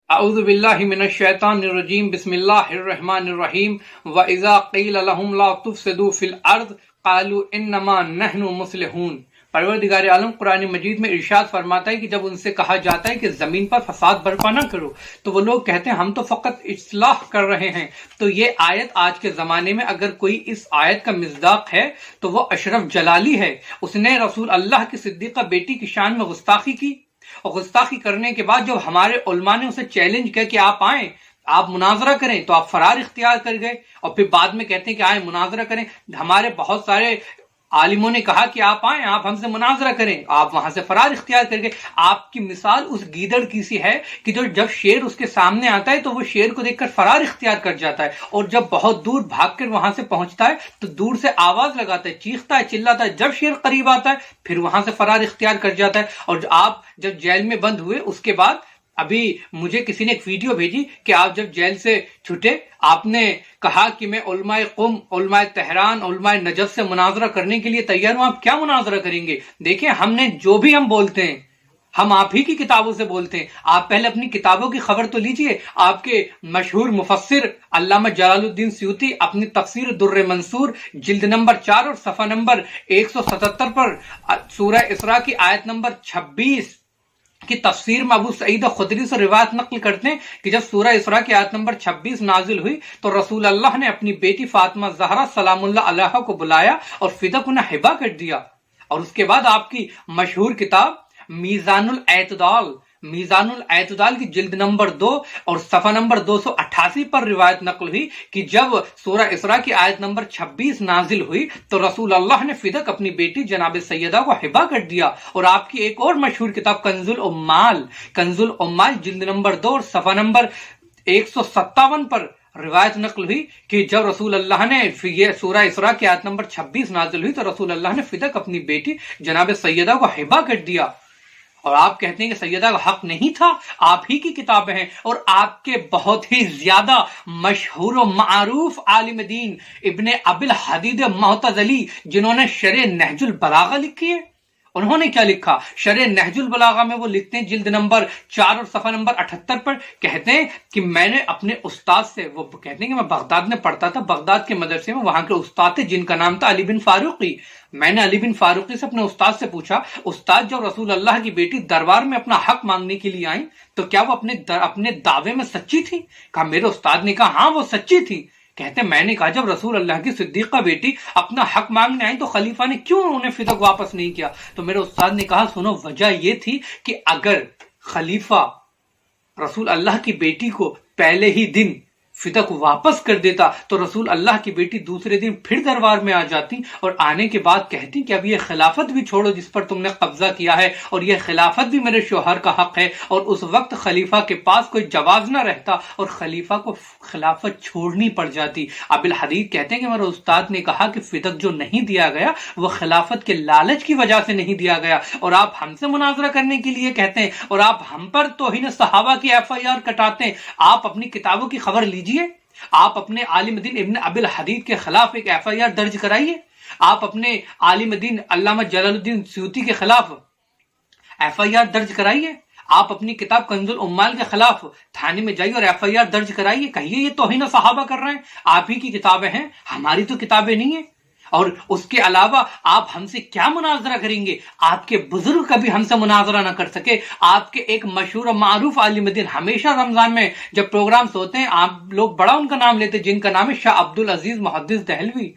اعوذ باللہ من الشیطان الرجیم بسم اللہ الرحمن الرحیم وَإِذَا قِيلَ لَهُمْ لَا تُفْسِدُوا فِي الْأَرْضِ قَالُوا إِنَّمَا نَحْنُ مُصْلِحُونَ۔ پروردگار عالم قرآن مجید میں ارشاد فرماتا ہے کہ جب ان سے کہا جاتا ہے کہ زمین پر فساد برپا نہ کرو تو وہ لوگ کہتے ہیں ہم تو فقط اصلاح کر رہے ہیں۔ تو یہ آیت آج کے زمانے میں اگر کوئی اس آیت کا مصداق ہے تو وہ اشرف جلالی ہے۔ اس نے رسول اللہ کی صدیقہ بیٹی کی شان میں گستاخی کی، اور گستاخی کرنے کے بعد جب ہمارے علماء نے اسے چیلنج کیا کہ آپ آئیں، آپ مناظرہ کریں، تو آپ فرار اختیار کر گئے، اور پھر بعد میں کہتے ہیں کہ آئیں مناظرہ کریں۔ ہمارے بہت سارے عالموں نے کہا کہ آپ آئیں، آپ ہم سے مناظرہ کریں، آپ وہاں سے فرار اختیار کر گئے۔ آپ کی مثال اس گیدڑ کی سی ہے کہ جب شیر اس کے سامنے آتا ہے تو وہ شیر کو دیکھ کر فرار اختیار کر جاتا ہے، اور جب بہت دور بھاگ کر وہاں سے پہنچتا ہے تو دور سے آواز لگاتا ہے، چیختا ہے، چلاتا ہے۔ جب شیر قریب آتا ہے پھر وہاں سے فرار اختیار کر جاتا ہے۔ اور آپ جب جیل میں بند ہوئے اس کے بعد ابھی مجھے کسی نے ایک ویڈیو بھیجی کہ آپ جب جیل سے چھٹے آپ نے کہا کہ میں علماء قم، علماء تہران، علماء نجف سے مناظرہ کرنے کے لیے تیار ہوں۔ آپ کیا مناظرہ کریں گے؟ دیکھیں، ہم نے جو بھی ہم بولتے ہیں ہم آپ ہی کی کتابوں سے بولتے ہیں۔ آپ پہلے اپنی کتابوں کی خبر تو لیجئے۔ آپ کے مشہور مفسر علامہ جلال الدین سیوطی اپنی تفسیر در منصور جلد نمبر 4 اور صفحہ نمبر 177 پر سورہ اسراء کی آیت نمبر 26 کی تفسیر میں ابو سعید خدری سے روایت نقل کرتے ہیں کہ جب سورہ اسراء کی آیت نمبر 26 نازل ہوئی تو رسول اللہ نے اپنی بیٹی فاطمہ زہرا سلام اللہ علیہا کو بلایا اور فدک انہیں ہبہ کر دیا۔ اور اس کے بعد آپ کی مشہور کتاب میزان الاعتدال کی جلد نمبر 2 اور صفحہ نمبر 288 پر روایت نقل ہوئی کہ جب سورہ اسراء کی آیت نمبر 26 نازل ہوئی تو رسول اللہ نے فدک اپنی بیٹی جناب سیدہ کو ہبہ کر دیا۔ اور آپ کی ایک اور مشہور کتاب کنز العمال جلد نمبر 2 اور صفحہ نمبر 157 پر روایت نقل ہوئی کہ جب رسول اللہ نے یہ سورہ اسراء کی آیت نمبر 26 نازل ہوئی تو رسول اللہ نے فدک اپنی بیٹی جناب سیدہ کو ہبہ کر دیا۔ اور آپ کہتے ہیں کہ سیدہ کا حق نہیں تھا؟ آپ ہی کی کتابیں ہیں، اور آپ کے بہت ہی زیادہ مشہور و معروف عالم دین ابن ابی الحدید معتزلی جنہوں نے شرح نہج البلاغہ لکھی ہے، انہوں نے کیا لکھا؟ شرح نہج البلاغہ میں وہ لکھتے ہیں جلد نمبر 4 اور صفحہ نمبر 78 پر، کہتے ہیں کہ میں نے اپنے استاد سے، وہ کہتے ہیں کہ میں بغداد میں پڑھتا تھا، بغداد کے مدرسے میں، وہاں کے استاد تھے جن کا نام تھا علی بن فاروقی۔ میں نے علی بن فاروقی سے اپنے استاد سے پوچھا، استاد جب رسول اللہ کی بیٹی دربار میں اپنا حق مانگنے کے لیے آئیں تو کیا وہ اپنے دعوے میں سچی تھی؟ کہا میرے استاد نے کہا ہاں وہ سچی تھی۔ کہتے میں نے کہا جب رسول اللہ کی صدیقہ بیٹی اپنا حق مانگنے آئی تو خلیفہ نے کیوں انہیں فدک واپس نہیں کیا؟ تو میرے استاد نے کہا سنو، وجہ یہ تھی کہ اگر خلیفہ رسول اللہ کی بیٹی کو پہلے ہی دن فدک واپس کر دیتا تو رسول اللہ کی بیٹی دوسرے دن پھر دربار میں آ جاتی اور آنے کے بعد کہتی کہ اب یہ خلافت بھی چھوڑو جس پر تم نے قبضہ کیا ہے، اور یہ خلافت بھی میرے شوہر کا حق ہے۔ اور اس وقت خلیفہ کے پاس کوئی جواز نہ رہتا اور خلیفہ کو خلافت چھوڑنی پڑ جاتی۔ ابی الحدید کہتے ہیں کہ میرے استاد نے کہا کہ فدک جو نہیں دیا گیا وہ خلافت کے لالچ کی وجہ سے نہیں دیا گیا، اور آپ ہم سے مناظرہ کرنے کے لیے کہتے ہیں اور آپ ہم پر توہین صحابہ کی FIR کٹاتے ہیں۔ آپ اپنی کتابوں کی خبر لیجئے، آپ اپنے عالم دین ابن ابی الحدید کے خلاف ایک FIR درج کرائیے، آپ اپنے عالم دین علامہ جلال الدین سیوطی کے خلاف FIR درج کرائیے، آپ اپنی کتاب کنز العمال کے خلاف تھانے میں جائیے اور FIR درج کرائیے، کہیے یہ توہین صحابہ کر رہے ہیں۔ آپ ہی کی کتابیں ہیں، ہماری تو کتابیں نہیں ہیں۔ اور اس کے علاوہ آپ ہم سے کیا مناظرہ کریں گے؟ آپ کے بزرگ کبھی ہم سے مناظرہ نہ کر سکے۔ آپ کے ایک مشہور و معروف عالم دین ہمیشہ رمضان میں جب پروگرامز ہوتے ہیں آپ لوگ بڑا ان کا نام لیتے، جن کا نام ہے شاہ عبدالعزیز محدث دہلوی۔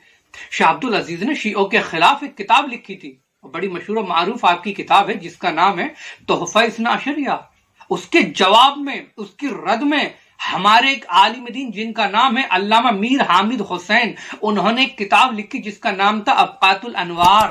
شاہ عبدالعزیز نے شیعوں کے خلاف ایک کتاب لکھی تھی، بڑی مشہور و معروف آپ کی کتاب ہے جس کا نام ہے تحفہ اثنا عشریہ۔ اس کے جواب میں، اس کی رد میں ہمارے ایک عالم دین جن کا نام ہے علامہ میر حامد حسین، انہوں نے ایک کتاب لکھی جس کا نام تھا ابقات الانوار۔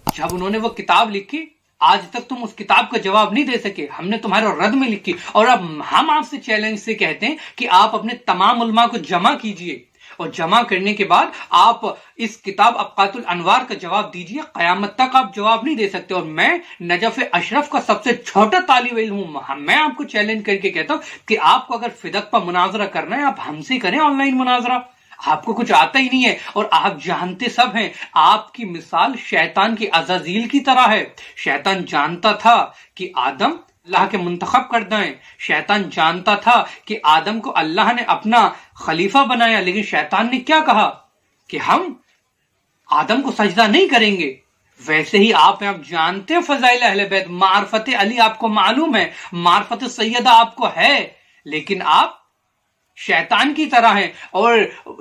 جب انہوں نے وہ کتاب لکھی آج تک تم اس کتاب کا جواب نہیں دے سکے، ہم نے تمہارے رد میں لکھی، اور اب ہم آپ سے چیلنج سے کہتے ہیں کہ آپ اپنے تمام علماء کو جمع کیجئے، اور جمع کرنے کے بعد آپ اس کتاب ابقات الانوار کا جواب دیجئے۔ قیامت تک آپ جواب نہیں دے سکتے، اور میں نجف اشرف کا سب سے چھوٹا طالب علم ہوں، میں آپ کو چیلنج کر کے کہتا ہوں کہ آپ کو اگر فدک پر مناظرہ کرنا ہے آپ ہم سے کریں آن لائن مناظرہ۔ آپ کو کچھ آتا ہی نہیں ہے، اور آپ جانتے سب ہیں آپ کی مثال شیطان کی عزازیل کی طرح ہے۔ شیطان جانتا تھا کہ آدم اللہ کے منتخب کردہ ہیں۔ شیطان جانتا تھا کہ آدم کو اللہ نے اپنا خلیفہ بنایا، لیکن شیطان نے کیا کہا کہ ہم آدم کو سجدہ نہیں کریں گے۔ ویسے ہی آپ جانتے ہیں فضائل اہل بیت، معرفت علی آپ کو معلوم ہے، معرفت سیدہ آپ کو ہے، لیکن آپ شیطان کی طرح ہیں۔ اور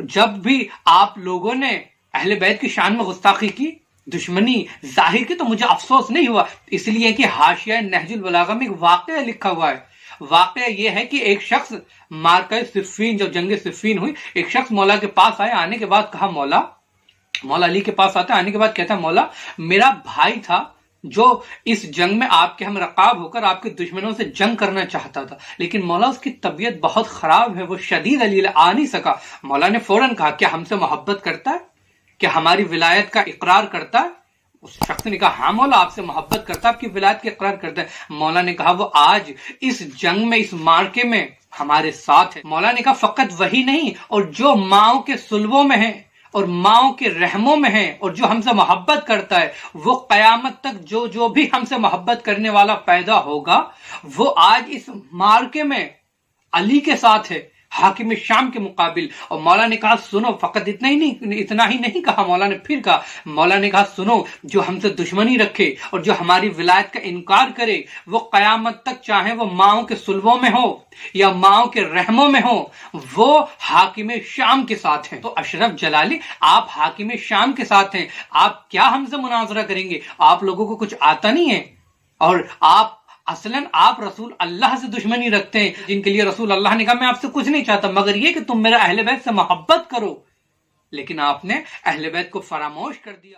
جب بھی آپ لوگوں نے اہل بیت کی شان میں گستاخی کی، دشمنی ظاہر کی، تو مجھے افسوس نہیں ہوا، اس لیے کہ حاشیہ نہج البلاغہ میں ایک واقعہ لکھا ہوا ہے۔ واقعہ یہ ہے کہ ایک شخص مارکہ صفین، جب جنگ صفین ہوئی، ایک شخص مولا کے پاس آیا، آنے کے بعد کہا مولا علی کے پاس آتا ہے، آنے کے بعد کہتا ہے مولا میرا بھائی تھا جو اس جنگ میں آپ کے ہم رقاب ہو کر آپ کے دشمنوں سے جنگ کرنا چاہتا تھا، لیکن مولا اس کی طبیعت بہت خراب ہے، وہ شدید علیل آ نہیں سکا۔ مولا نے فوراً کہا کیا ہم سے محبت کرتا ہے، کیا ہماری ولایت کا اقرار کرتا ہے؟ اس شخص نے کہا ہاں مولا آپ سے محبت کرتا ہے، آپ کی ولایت کا اقرار کرتا ہے۔ مولا نے کہا وہ آج اس جنگ میں، اس مارکے میں ہمارے ساتھ ہے۔ مولا نے کہا فقط وہی نہیں، اور جو ماؤں کے سلبوں میں ہیں اور ماؤں کے رحموں میں ہیں اور جو ہم سے محبت کرتا ہے، وہ قیامت تک جو بھی ہم سے محبت کرنے والا پیدا ہوگا، وہ آج اس مارکے میں علی کے ساتھ ہے، حاکم شام کے مقابل۔ اور مولا نے کہا سنو، فقط اتنا ہی نہیں کہا، مولا نے پھر کہا، مولا نے کہا سنو، جو ہم سے دشمنی رکھے اور جو ہماری ولایت کا انکار کرے، وہ قیامت تک چاہے وہ ماؤں کے سلبوں میں ہو یا ماؤں کے رحموں میں ہو، وہ حاکم شام کے ساتھ ہیں۔ تو اشرف جلالی آپ حاکم شام کے ساتھ ہیں، آپ کیا ہم سے مناظرہ کریں گے؟ آپ لوگوں کو کچھ آتا نہیں ہے، اور اصلاً آپ رسول اللہ سے دشمنی رکھتے ہیں، جن کے لیے رسول اللہ نے کہا میں آپ سے کچھ نہیں چاہتا مگر یہ کہ تم میرا اہل بیت سے محبت کرو، لیکن آپ نے اہل بیت کو فراموش کر دیا۔